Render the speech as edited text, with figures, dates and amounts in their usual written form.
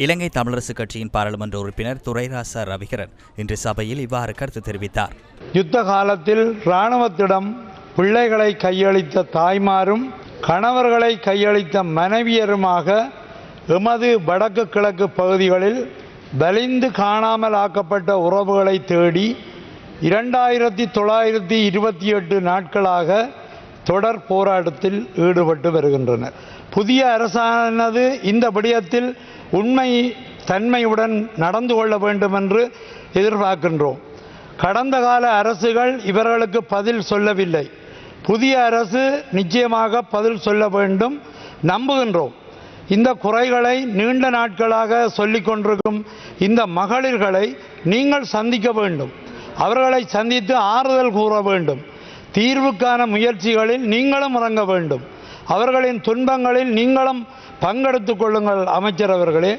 இலங்கை தமிழரசு கட்சியின் பாராளுமன்ற உறுப்பினர் துரைராசா ரவிகரன் இன்று சபையில் இவ்வாறு கருத்து தெரிவித்தார். யுத்த காலத்தில் இராணுவத்திடம் பிள்ளைகளை கையளித்த தாய்மாரும் கணவர்களை கையளித்த மனைவியருமாக எமது வடக்கு கிழக்கு பகுதிகளில் வலிந்து காணாமல் ஆக்கப்பட்ட உறவுகளை தேடி 2928 நாட்களாக தொடர் போராட்டத்தில் ஈடுபட்டு வருகின்றனர். புதிய அரசானது இந்த விடயத்தில் உண்மை தன்மையுடன் நடந்து கொள்ள வேண்டும் என்று எதிர்பார்க்கின்றோம். கடந்த கால அரசுகள் இவர்களுக்கு பதில் சொல்லவில்லை. புதிய அரசு நிச்சயமாக பதில் சொல்ல வேண்டும் நம்புகின்றோம். இந்த குறைகளை நீண்ட நாட்களாக சொல்லிக் கொண்டிருக்கும் இந்த மகளிர்களை நீங்கள் சந்திக்க வேண்டும். அவர்களை சந்தித்து ஆறுதல் கூற வேண்டும். தீர்வுக்கான முயற்சிகளில் நீங்களும் இறங்க வேண்டும். அவர்களின் துன்பங்களில் நீங்களும் பங்கெடுத்துக் கொள்ளுங்கள் அமைச்சர் அவர்களே.